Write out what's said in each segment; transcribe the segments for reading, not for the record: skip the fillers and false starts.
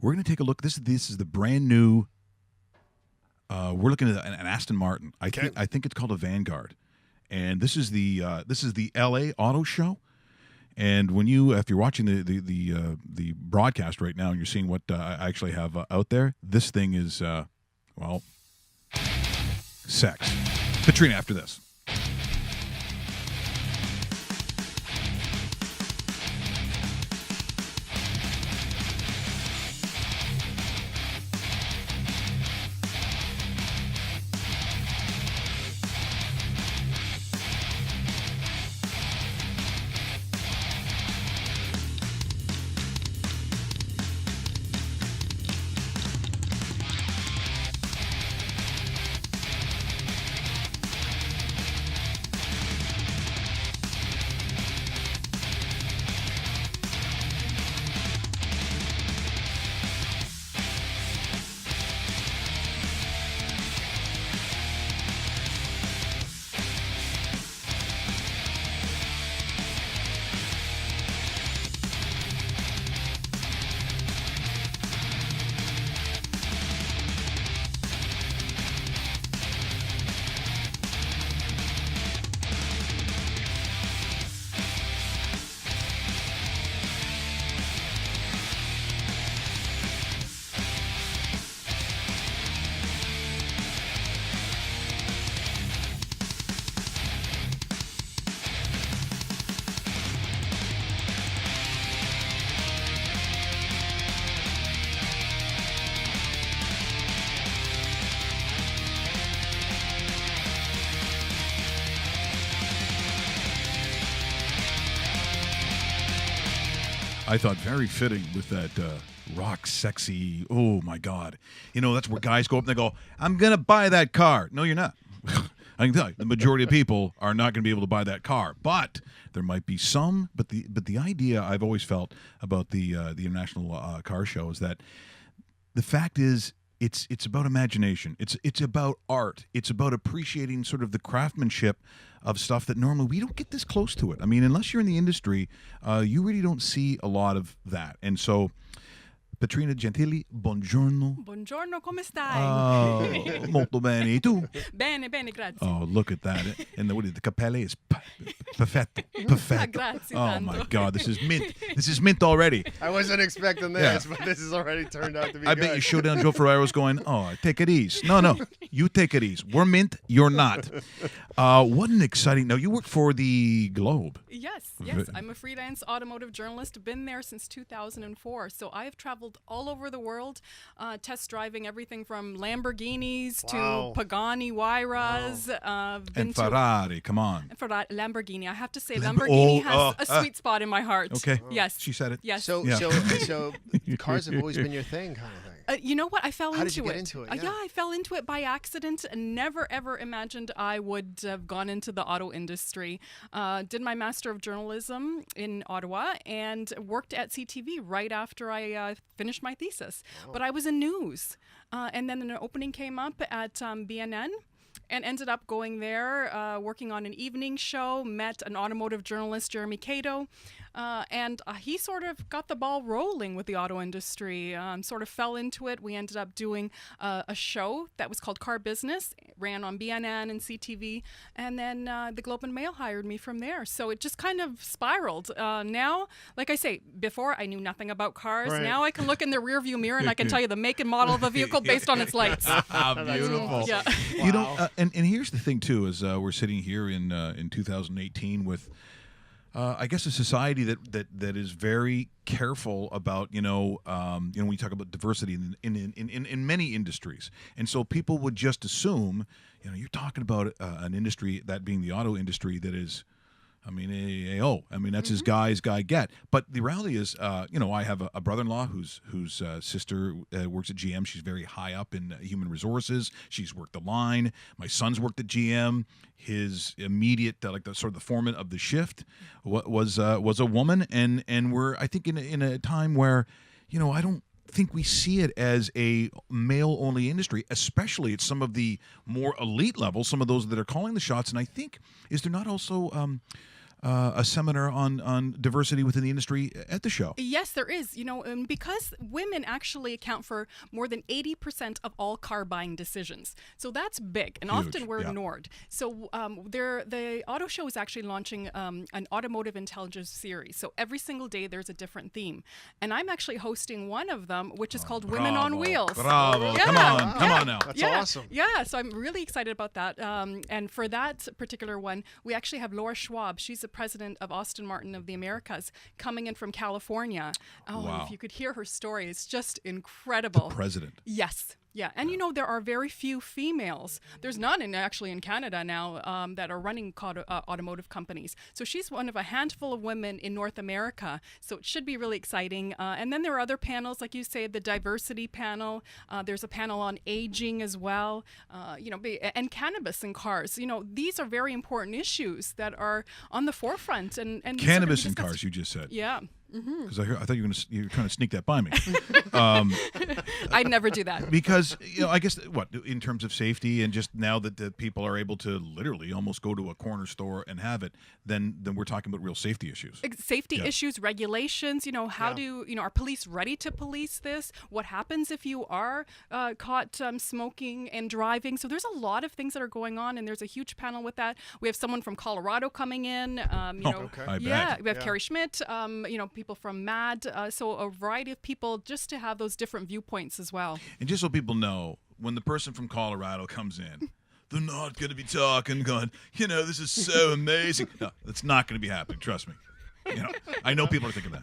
we're going to take a look. This is the brand new. We're looking at an Aston Martin. I think it's called a Vanguard, and this is the LA Auto Show. And when if you're watching the broadcast right now and you're seeing what I actually have out there, this thing is sex. Petrina after this. I thought very fitting with that rock sexy. Oh my God! That's where guys go up and they go, "I'm gonna buy that car." No, you're not. I can tell you, the majority of people are not going to be able to buy that car, but there might be some. But the idea I've always felt about the International Car Show is that the fact is it's about imagination. It's about art. It's about appreciating sort of the craftsmanship of stuff that normally we don't get this close to it. I mean, unless you're in the industry, you really don't see a lot of that. And so, Petrina Gentili, buongiorno. Buongiorno, come stai? Oh, molto bene. E tu? Bene, grazie. Oh, look at that. And the capelli is perfetto. Perfetto. Grazie Oh, tanto. my God. This is mint. This is mint already. I wasn't expecting this, but this has already turned out to be good. I bet you Showdown Joe Ferrero's going, oh, take it easy. No, you take it easy. We're mint, you're not. What an exciting... Now, you work for the Globe. Yes. I'm a freelance automotive journalist. Been there since 2004. So I have traveled all over the world, test driving everything from Lamborghinis to Pagani Huayras. And Ferrari, come on. Lamborghini. I have to say, Lamborghini has a sweet spot in my heart. Okay. Yes. She said it. Yes. So cars have always been your thing, kind of thing. You know what? I fell into it. How did you get into it? Yeah, I fell into it by accident. Never, ever imagined I would have gone into the auto industry. Did my Master of Journalism in Ottawa and worked at CTV right after I finished my thesis. Oh. But I was in news. And then an opening came up at BNN. And ended up going there, working on an evening show, met an automotive journalist, Jeremy Cato, and he sort of got the ball rolling with the auto industry, sort of fell into it. We ended up doing a show that was called Car Business, ran on BNN and CTV, and then the Globe and Mail hired me from there. So it just kind of spiraled. Now, like I say, before I knew nothing about cars. Right. Now I can look in the rearview mirror and I can tell you the make and model of a vehicle based on its lights. Beautiful. Yeah. Wow. And here's the thing too: is we're sitting here in 2018 with, I guess, a society that is very careful about when you talk about diversity in many industries, and so people would just assume you're talking about an industry, that being the auto industry, that is. I mean, that's as guy get. But the reality is, I have a brother-in-law whose sister works at GM. She's very high up in human resources. She's worked the line. My son's worked at GM. His immediate, the foreman of the shift was a woman. And we're, I think, in a time where, I don't think we see it as a male-only industry, especially at some of the more elite levels, some of those that are calling the shots. And I think, is there not also... a seminar on diversity within the industry at the show. Yes, there is. Because women actually account for more than 80% of all car buying decisions. So that's big, and Huge, often we're yeah. ignored. So the auto show is actually launching an automotive intelligence series. So every single day there's a different theme. And I'm actually hosting one of them, which is called Women on Wheels. Bravo. Yeah. Come on now. That's awesome. Yeah, so I'm really excited about that. And for that particular one, we actually have Laura Schwab. She's the president of Austin Martin of the Americas, coming in from California. Oh, Wow. if you could hear her story, it's just incredible. President. Yes. Yeah, and there are very few females. There's none actually in Canada now that are running automotive companies. So she's one of a handful of women in North America. So it should be really exciting. And then there are other panels, like you say, the diversity panel. There's a panel on aging as well. And cannabis in cars. These are very important issues that are on the forefront. And Cannabis in cars, you just said. Yeah. Because I thought you were trying to sneak that by me. I'd never do that. Because I guess in terms of safety, and just now that the people are able to literally almost go to a corner store and have it, then we're talking about real safety issues. Safety issues, regulations. How do are police ready to police this? What happens if you are caught smoking and driving? So there's a lot of things that are going on, and there's a huge panel with that. We have someone from Colorado coming in. I yeah, bet. we have Carrie Schmidt. People from MAD. So a variety of people just to have those different viewpoints as well. And just so people know, when the person from Colorado comes in, they're not going to be talking, going, this is so amazing. No, that's not going to be happening. Trust me. I know people are thinking that.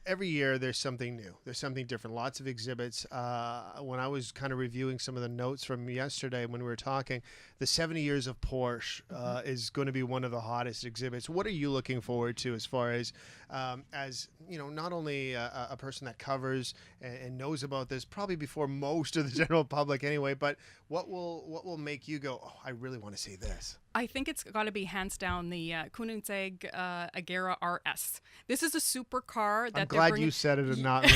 Every year there's something new. There's something different. Lots of exhibits. When I was kind of reviewing some of the notes from yesterday when we were talking, the 70 years of Porsche is going to be one of the hottest exhibits. What are you looking forward to as far as not only a person that covers and knows about this probably before most of the general public anyway, but what will make you go, oh, I really want to see this? I think it's got to be hands down the Koenigsegg Agera RS. This is a supercar that I'm glad you said it and not me.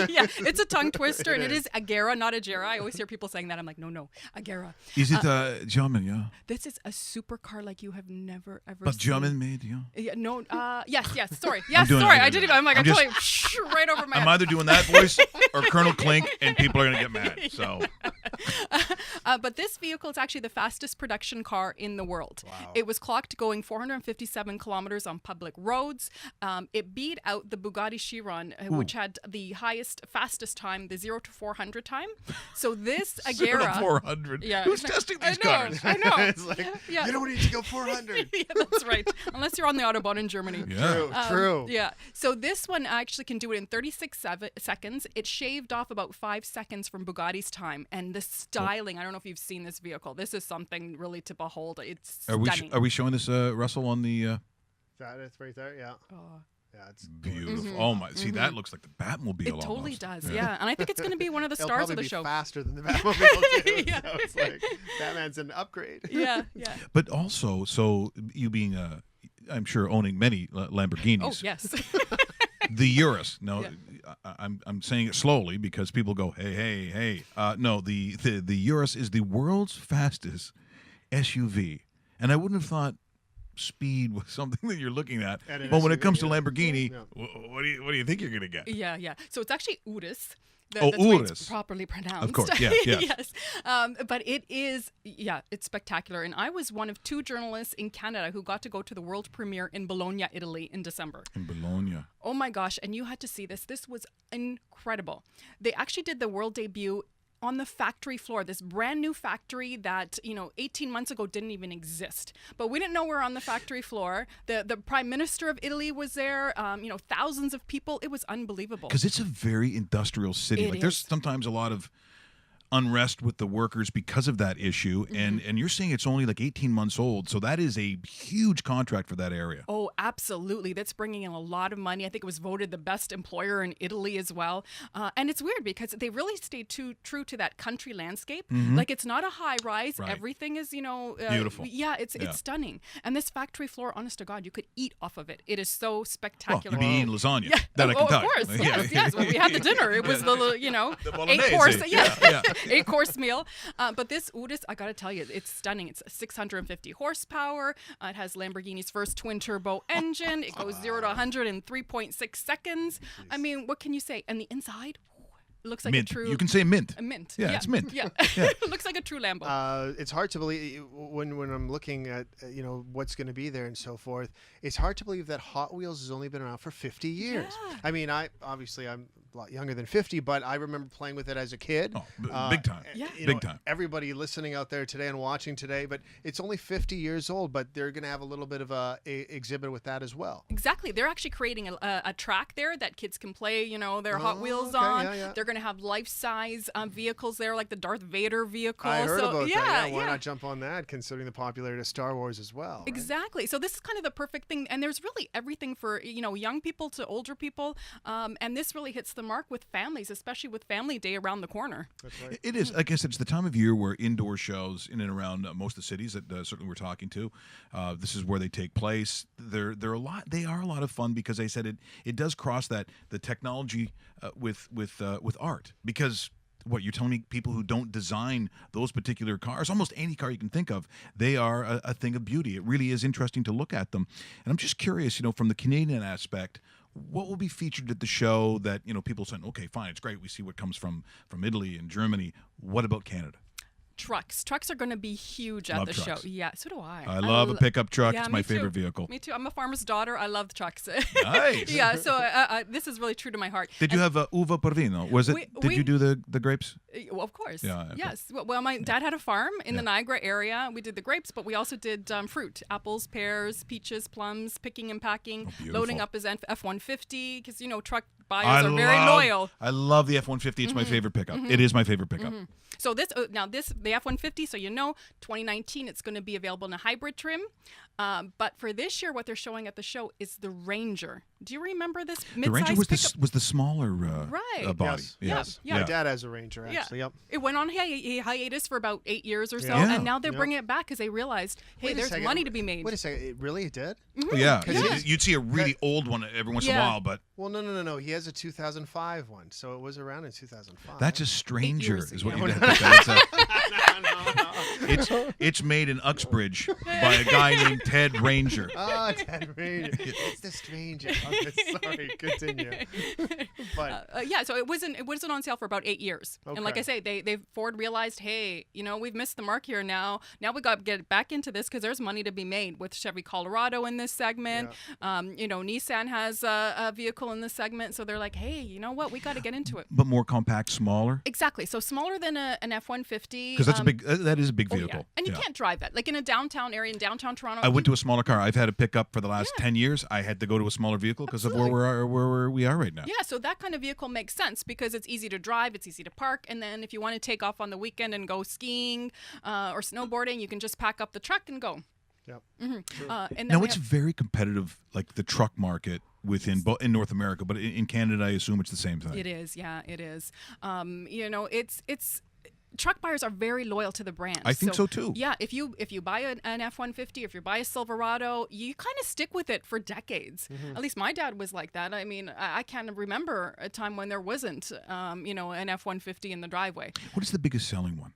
Yeah, it's a tongue twister, and it is Agera, not Agera. I always hear people saying that. I'm like, no, Agera. Is it German? Yeah. This is a supercar like you have never ever But seen. German made, yeah. Yeah, no. Yes. Sorry. I'm doing it. I did it. I'm like, I'm I totally right over my I'm head. either doing that voice or Colonel Klink, and people are going to get mad. So. But this vehicle is actually the fastest production car in the world. Wow. It was clocked going 457 kilometers on public roads. It beat out the Bugatti Chiron, which had the fastest time, the 0 to 400 time. So this 0 to Agera. 400. Yeah, Who's testing these cars? I know. It's like, Yeah. you don't need to go 400. Yeah, that's right. Unless you're on the Autobahn in Germany. Yeah. True. Yeah. So this one actually can do it in 36 seconds. It shaved off about 5 seconds from Bugatti's time. And the styling, I don't know if you've seen this vehicle. This is something really to behold. It's stunning. Are we showing this, Russell, on the... That's right there, yeah. Oh. Yeah, it's Beautiful. Oh, my. See, that looks like the Batmobile It almost. totally does, yeah. And I think it's going to be one of the It'll stars probably of the be show. faster than the Batmobile too. Yeah. So it's like Batman's an upgrade. Yeah. But also, so you being, I'm sure, owning many Lamborghinis. Oh, yes. The Urus. No, Yeah. I'm saying it slowly because people go, hey. No, the Urus is the world's fastest SUV, and I wouldn't have thought speed was something that you're looking at. And an But when it SUV, comes to yeah. Lamborghini, Yeah. what do you think you're gonna get? Yeah. So it's actually Urus. Oh, That's the way it's Urus. properly pronounced. Of course, yes. Yes. But it is, it's spectacular. And I was one of 2 journalists in Canada who got to go to the world premiere in Bologna, Italy in December. In Bologna. Oh my gosh. And you had to see this. This was incredible. They actually did the world debut on the factory floor, this brand new factory that, 18 months ago didn't even exist. But we didn't know we were on the factory floor. The Prime Minister of Italy was there, thousands of people. It was unbelievable. Because it's a very industrial city. It There's is. sometimes a lot of unrest with the workers because of that issue, and you're saying it's only like 18 months old, so that is a huge contract for that area. Oh, absolutely. That's bringing in a lot of money. I think it was voted the best employer in Italy as well. And it's weird because they really stayed true to that country landscape. Like it's not a high rise. Right. Everything is, Beautiful. Yeah, it's stunning. And this factory floor, honest to God, you could eat off of it. It is so Well, spectacular. you'd be eating lasagna. Yeah. That I can tell Of you. course. Yes. When we had the dinner, it was the The bolonaise. 8-course. Yeah. 8-course meal. But this Urus, I got to tell you, it's stunning. It's 650 horsepower. It has Lamborghini's first twin-turbo engine. It goes 0 to 100 in 3.6 seconds. I mean, what can you say? And the inside, it looks like mint. a true... You can say mint. A mint. Yeah, it's mint. Yeah. It looks like a true Lambo. It's hard to believe when I'm looking at what's going to be there and so forth. It's hard to believe that Hot Wheels has only been around for 50 years. Yeah. I mean, I'm a lot younger than 50, but I remember playing with it as a kid. Oh, big time. Yeah. Big time. Everybody listening out there today and watching today, but it's only 50 years old, but they're going to have a little bit of a exhibit with that as well. Exactly. They're actually creating a track there that kids can play, their Hot Wheels on. Yeah. They're going to have life-size vehicles there, like the Darth Vader vehicle. I heard about that. Yeah, why yeah. not jump on that, considering the popularity of Star Wars as well? Right? Exactly. So this is kind of the perfect thing, and there's really everything for young people to older people, and this really hits the mark with families, especially with Family Day around the corner. That's right. It is. I guess it's the time of year where indoor shows in and around most of the cities that certainly we're talking to, this is where they take place. They're a lot. They are a lot of fun because they said it does cross the technology with art, because what you're telling me, people who don't design those particular cars, almost any car you can think of, they are a thing of beauty. It really is interesting to look at them. And I'm just curious, from the Canadian aspect, what will be featured at the show that, people saying, okay, fine, it's great. We see what comes from Italy and Germany. What about Canada? Trucks are going to be huge at Love the trucks. show. Yeah, so do I. I love a pickup truck. Yeah, It's my me too. favorite vehicle. Me too. I'm a farmer's daughter. I love trucks. Nice. Yeah, so this is really true to my heart. Did you have uva porvino? Was it? Did you do the grapes? Well, of course. Yeah, okay. Yes. Well, my dad had a farm in the Niagara area. We did the grapes, but we also did fruit, apples, pears, peaches, plums, picking and packing, loading up his F-150, because, truck buyers are very loyal. I love the F-150. It's my favorite pickup. It is my favorite pickup. So the F-150, so 2019, it's going to be available in a hybrid trim. But for this year, what they're showing at the show is the Ranger. Do you remember this mid-size The Ranger pickup? was the smaller body. Yes. Yeah. My dad has a Ranger, actually. Yeah. Yep. It went on hiatus for about 8 years or so, Yeah. and now they're bringing it back because they realized, hey, Wait a there's second. money to be made. Wait a second. It really did? Oh, yeah. Yeah. You'd see a really old one every once in a while, but Well, no. He has a 2005 one, so it was around in 2005. that's a Stranger, years is what ago. you got to think. It's made in Uxbridge by a guy named Ted Ranger. Oh, Ted Ranger. It's the Stranger. Sorry, continue. But So it wasn't on sale for about 8 years. And like I say, Ford realized, hey, we've missed the mark here now. Now we got to get back into this because there's money to be made with Chevy Colorado in this segment. Yeah. Nissan has a vehicle in this segment, so they're like, hey, you know what? We got to get into it. But more compact, smaller. Exactly. So smaller than an F-150. Because that's a big. That is a big vehicle. Yeah. And you can't drive that. Like in a downtown area, in downtown Toronto. I went to a smaller car. I've had a pickup for the last 10 years. I had to go to a smaller vehicle because of where we are right now. Yeah, so that kind of vehicle makes sense because it's easy to drive, it's easy to park, and then if you want to take off on the weekend and go skiing or snowboarding, you can just pack up the truck and go. Yep. And then Now it's very competitive, like the truck market in North America, but in Canada, I assume it's the same thing. It is, yeah, it is. It's truck buyers are very loyal to the brand. I think so too. Yeah, if you buy an F-150, if you buy a Silverado, you kind of stick with it for decades. At least my dad was like that. I mean, I can't remember a time when there wasn't, an F-150 in the driveway. What is the biggest selling one?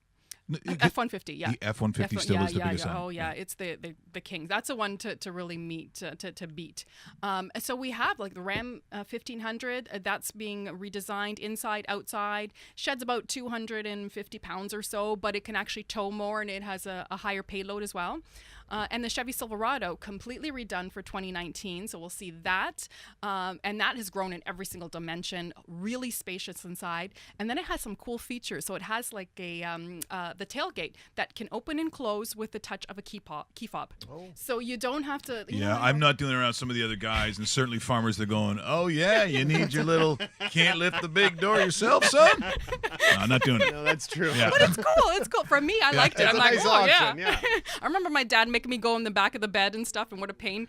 F-150, yeah. The F-150 still is the biggest yeah. selling. Oh, yeah. It's the king. That's the one to really meet, to beat. So we have like the Ram 1500. That's being redesigned inside, outside. Sheds about 250 pounds or so, but it can actually tow more, and it has a higher payload as well. And the Chevy Silverado, completely redone for 2019. So we'll see that. And that has grown in every single dimension, really spacious inside. And then it has some cool features. So it has like the tailgate that can open and close with the touch of a key fob. Oh. So you don't have to. I'm not doing it around some of the other guys, and certainly farmers, they're going, oh, yeah, you need your little, can't lift the big door yourself, son? No, I'm not doing it. no, that's true. Yeah. But it's cool. It's cool. For me, I liked it. It's I'm a like, nice oh, option, yeah. yeah. I remember my dad making me go in the back of the bed and stuff, and what a pain.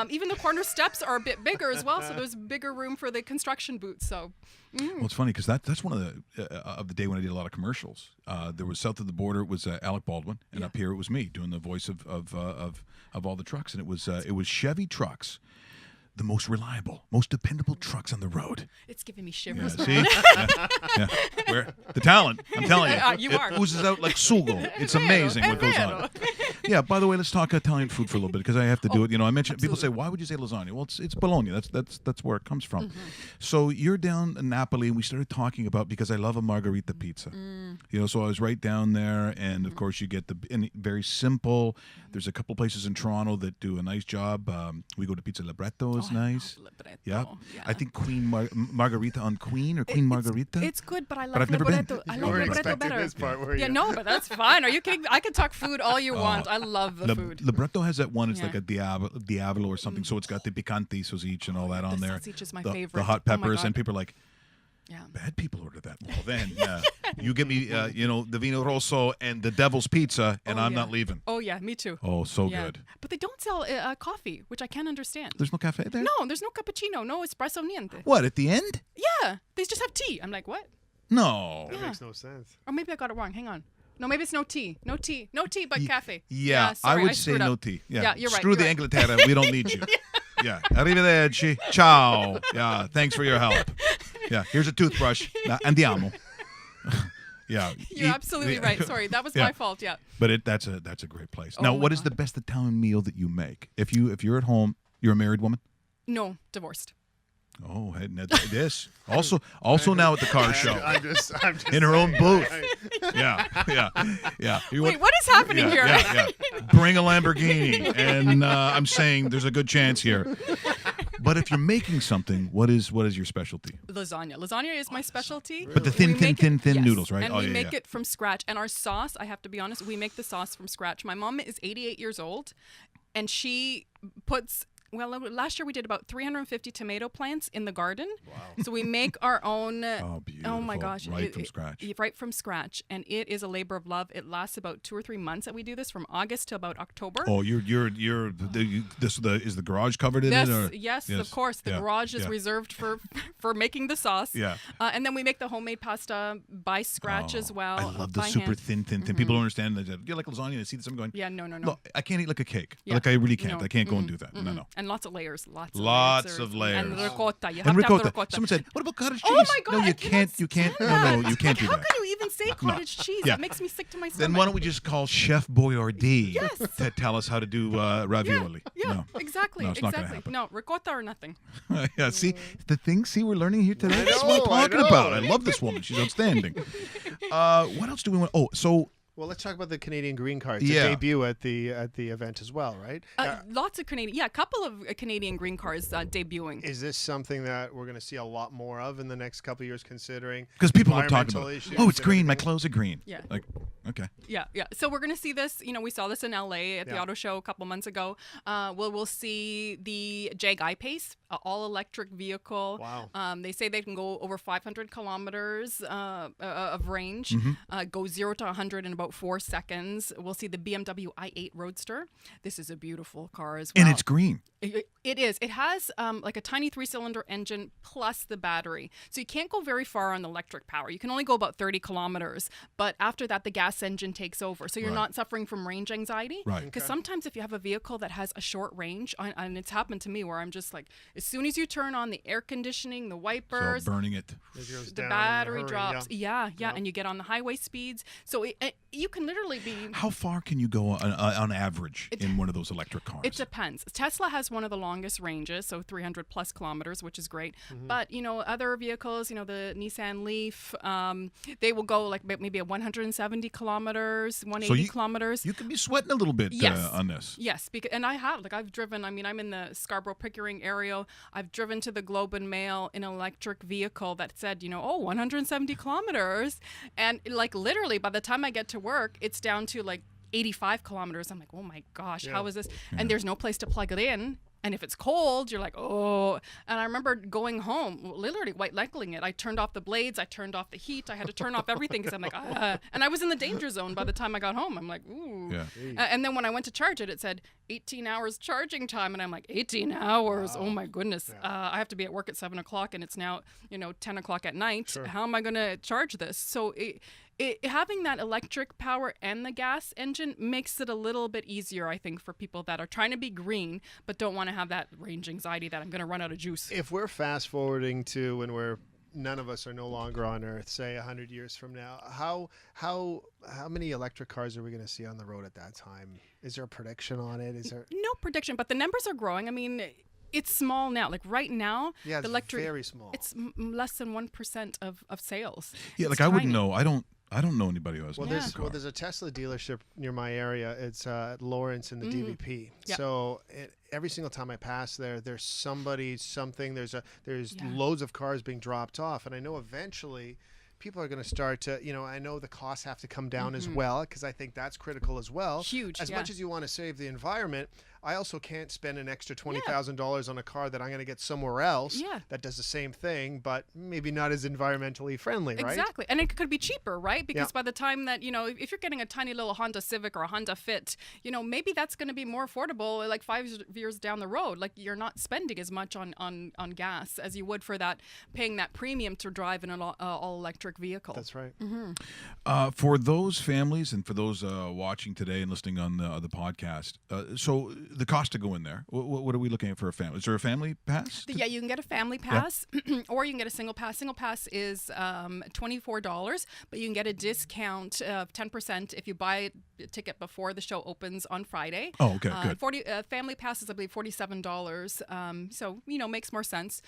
Even the corner steps are a bit bigger as well, so there's bigger room for the construction boots. So. Well, it's funny because that's one of the day when I did a lot of commercials. There was south of the border, it was Alec Baldwin, and up here it was me doing the voice of all the trucks, and it was Chevy trucks the most reliable, most dependable trucks on the road. It's giving me Yeah, shivers. see? man. Yeah. Where the talent, I'm telling you, You it are. oozes out like sugo. It's amazing what goes on. Yeah. By the way, let's talk Italian food for a little bit because I have to do it. You know, I mentioned people say, "Why would you say lasagna?" Well, it's bologna. That's where it comes from. So you're down in Napoli, and we started talking about because I love a margherita pizza. You know, so I was right down there, and of course you get very simple. There's a couple places in Toronto that do a nice job. We go to Pizza Libretto is nice. Libretto, Yeah. yeah. I think Queen Margherita on Queen or Queen Margherita. It's good, but I love But I've never been. Libretto. I You love weren't Libretto expecting better. this part, were you? Yeah, no, but that's fine. Are you kidding me? I could talk food all you want. I love the food. Libretto has that one. It's Yeah. like a Diavolo or something. So it's got the picante sausage and all that on The there. sausage is my the favorite. hot Oh my peppers, God. and people are like, Yeah. bad people order that. Well, then, you give me, the vino rosso and the devil's pizza, and Oh, I'm yeah. not leaving. Oh yeah, me too. Oh, so Yeah. good. But they don't sell coffee, which I can't understand. There's no cafe there? No, there's no cappuccino, no espresso, niente. What, at the end? Yeah, they just have tea. I'm like, what? No. That Yeah. makes no sense. Or maybe I got it wrong. Hang on. No, maybe it's no tea. No tea, but cafe. Yeah, sorry, I would say screwed no up. tea. Yeah, you're right. Screw you're the right. Inghilterra. We don't need you. Yeah. Arrivederci. Ciao. Yeah. Thanks for your help. Yeah. Here's a toothbrush. Andiamo. Yeah. You're absolutely right. Sorry, that was my fault. Yeah. But that's a great place. Oh Now, my what is God. the best Italian meal that you make? If you're at home, you're a married woman. No, divorced. Oh, hey, this also now at the car show I'm just in her own saying, booth. I- Yeah. You Wait, want- what is happening here? Yeah. Bring a Lamborghini, and I'm saying there's a good chance here. But if you're making something, what is your specialty? Lasagna. Lasagna is my specialty. But the thin We make it- yes, noodles, right? And Oh, we yeah, make yeah. it from scratch. And our sauce, I have to be honest, we make the sauce from scratch. My mom is 88 years old, and she puts. Well, last year we did about 350 tomato plants in the garden. Wow. So we make our own. Oh, beautiful. my gosh. Right from scratch. Right from scratch. And it is a labor of love. It lasts about 2 or 3 months that we do this, from August to about October. Oh, is the garage covered in it? Or? Yes, of course. The garage is reserved for making the sauce. Yeah. And then we make the homemade pasta by scratch as well. I love the by super hand. thin. People don't understand. They say, you like lasagna? And I see this, I'm going, Yeah, no. look, I can't eat like a cake. Yeah. Like I really can't. No. I can't go and do that. No. And lots of layers. Lots of layers. And ricotta. You have And to have the ricotta. ricotta. Someone said, "What about cottage cheese?" Oh my God! No, I you cannot can't. You can't. stand No, that. you can't do How that. can you even say cottage cheese? Yeah. That makes me sick to my stomach. Then why don't we just call Chef Boyardee Yes. to tell us how to do ravioli? Yeah, No. exactly. No, it's not gonna exactly. happen. No, ricotta or nothing. Yeah, see the things. See, we're learning here today. I That's what I'm know, I talking know. about. I love this woman. She's outstanding. What else do we want? Oh, so Well, let's talk about the Canadian green cards. Yeah. They debut at the event as well, right? Lots of Canadian. Yeah, a couple of Canadian green cards debuting. Is this something that we're going to see a lot more of in the next couple of years, considering because people are talking environmental about, issues oh, it's and green. My everything? clothes are green. Yeah. Like, okay. Yeah. So we're going to see this. We saw this in LA at the Yeah. auto show a couple months ago. We'll see the Jag I-Pace, all-electric vehicle. Wow. They say they can go over 500 kilometers of range, go 0 to 100 in about 4 seconds. We'll see the BMW i8 Roadster. This is a beautiful car as well. And it's green. It is. It has like a tiny 3-cylinder engine plus the battery. So you can't go very far on the electric power. You can only go about 30 kilometers. But after that, the gas engine takes over. So you're Right. not suffering from range anxiety. Right. Because sometimes if you have a vehicle that has a short range, and it's happened to me where I'm just like, as soon as you turn on the air conditioning, the wipers, So burning it. It goes the down in a battery hurry, drops. yeah. Yeah. And you get on the highway speeds. So you can literally be... How far can you go on average in one of those electric cars? It depends. Tesla has one of the longest ranges, so 300 plus kilometers, which is great. But, other vehicles, the Nissan Leaf, they will go like maybe at 170 kilometers, 180 kilometers. You can be sweating a little bit Yes. on this. Yes, and I've driven, I'm in the Scarborough-Pickering area. I've driven to the Globe and Mail in an electric vehicle that said, 170 kilometers. And like literally by the time I get to work, it's down to like 85 kilometers. I'm like, oh my gosh, how is this? And there's no place to plug it in. And if it's cold, you're like, oh. And I remember going home, literally white knuckling it. I turned off the blades. I turned off the heat. I had to turn off everything because I'm like, ah. And I was in the danger zone by the time I got home. I'm like, ooh. Yeah. And then when I went to charge it, it said 18 hours charging time. And I'm like, 18 hours? Wow. Oh my goodness. I have to be at work at 7 o'clock and it's now, 10 o'clock at night. Sure. How am I going to charge this? So Having that electric power and the gas engine makes it a little bit easier, I think, for people that are trying to be green but don't want to have that range anxiety that I'm going to run out of juice. If we're fast forwarding to when none of us are no longer on Earth, say 100 years from now, how many electric cars are we going to see on the road at that time? Is there a prediction on it? Is there no prediction, but the numbers are growing. I mean, it's small now. Like right now, yeah, the electric, very small. It's less than 1% of sales. Yeah, It's like I wouldn't tiny. know. I don't know anybody who has Well, an electric car. there's a Tesla dealership near my area. It's at Lawrence in the DVP. Yep. So every single time I pass there's somebody, something. There's Yeah. loads of cars being dropped off, and I know eventually people are going to start to, I know the costs have to come down as well, because I think that's critical as well. Huge, As yeah. much as you want to save the environment, I also can't spend an extra $20,000 on a car that I'm going to get somewhere else Yeah. that does the same thing, but maybe not as environmentally friendly, right? Exactly. And it could be cheaper, right? Because Yeah. by the time that, if you're getting a tiny little Honda Civic or a Honda Fit, maybe that's going to be more affordable like 5 years down the road. Like you're not spending as much on gas as you would for that, paying that premium to drive in an all-electric vehicle. That's right. For those families and for those watching today and listening on the podcast, so the cost to go in there, what are we looking at for a family? Is there a family pass? Yeah, you can get a family pass or you can get a single pass. Single pass is $24, but you can get a discount of 10% if you buy a ticket before the show opens on Friday. Oh, okay, good. Family pass is, I believe, $47. So, makes more sense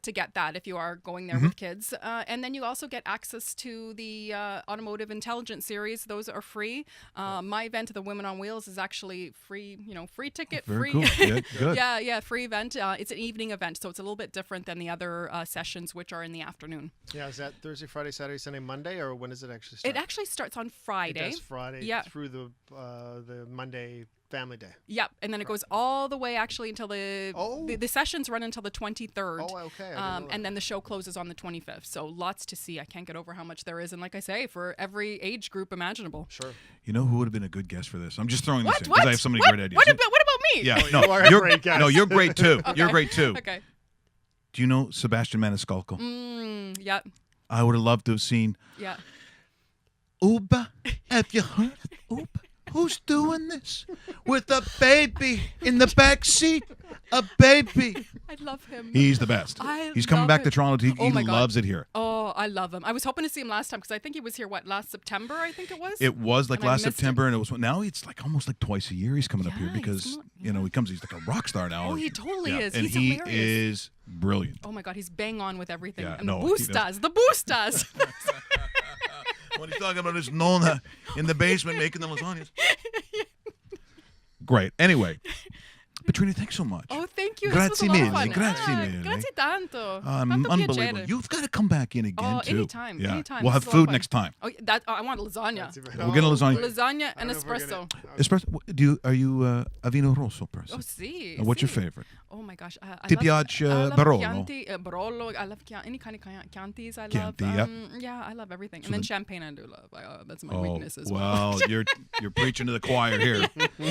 to get that if you are going there with kids. And then you also get access to the Automotive Intelligence Series. Those are free. My event, the Women on Wheels, is actually free, free ticket, Very free. cool. Yeah, good. Yeah, free event. It's an evening event, so it's a little bit different than the other sessions, which are in the afternoon. Yeah, is that Thursday, Friday, Saturday, Sunday, Monday, or when does it actually start? It actually starts on Friday. It does Friday through the Monday Family Day. Yep, and then it goes all the way actually until the sessions run until the 23rd. Oh, okay. I didn't know that. And then the show closes on the 25th. So lots to see. I can't get over how much there is, and like I say, for every age group imaginable. Sure. You know who would have been a good guest for this? I'm just throwing What? this in What? because I have so many What? great ideas. What about me? Yeah, Oh, you are a great guest. No, you're great too. You're Okay. great too. Okay. Do you know Sebastian Maniscalco? Yeah. I would have loved to have seen Yeah. Uber. Have you heard of Uber? Who's doing this with a baby in the back seat? A baby. I love him. He's the best. He's coming love back to it. Toronto. He Oh my God. loves it here. Oh, I love him. I was hoping to see him last time because I think he was here, last September, I think it was? It was like And I last missed it. September, and it was now it's like almost like twice a year he's coming up here Yeah, because he's he's like a rock star now. Oh, he totally is. and He's he hilarious. is brilliant. Oh my God, he's bang on with everything. Yeah, and no, the he does. boostas. When he's talking about his nonna in the basement making the lasagnas. Great. Anyway, Petrina, thanks so much. Oh, thank you. Grazie This was a lot mille, of fun. grazie mille. Grazie tanto. Tanto Unbelievable. piacere. You've got to come back in again Oh, too. anytime, Yeah. anytime. We'll This have is a lot of food fun. next time. Oh, I want lasagna. We'll get a lasagna. Lasagna I and don't know if we're espresso. gonna- Espresso. Are you a vino rosso person? Oh, sì. What's your sì. favorite? Oh my gosh. I Ti love- piace, I love Barolo? Chianti, Barolo. I love any kind of Chiantis. I love. Chianti, yep. Yeah, I love everything. So and then the- champagne I do love. That's my Oh, weakness as well. well, you're preaching to the choir here.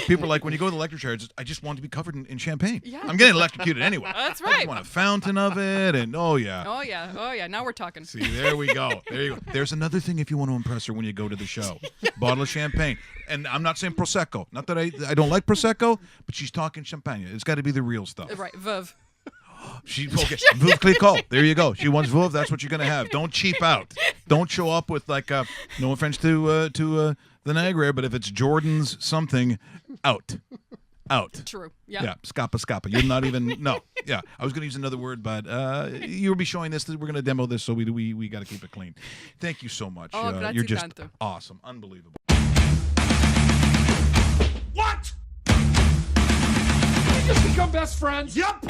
People are like, when you go to the lecture chair, I just want to be covered in champagne. Yeah. I'm getting electrocuted anyway. That's I just right. want a fountain of it, and oh yeah. Oh yeah. Now we're talking. See, there we go. There you go. There's another thing if you want to impress her when you go to the show. Bottle of champagne. And I'm not saying Prosecco. Not that I don't like Prosecco, but she's talking champagne. It's got to be the real stuff. Right, Veuve. Okay. Veuve Clicquot. There you go. She wants Veuve. That's what you're going to have. Don't cheap out. Don't show up with like, no offense to the Niagara, but if it's Jordan's something, out. True. Yeah. Yeah, scapa. You're not even, no. Yeah, I was going to use another word, but you'll be showing this. We're going to demo this, so we got to keep it clean. Thank you so much. Oh, grazie you're just tanto. awesome. Unbelievable. What? We just become best friends? Yup!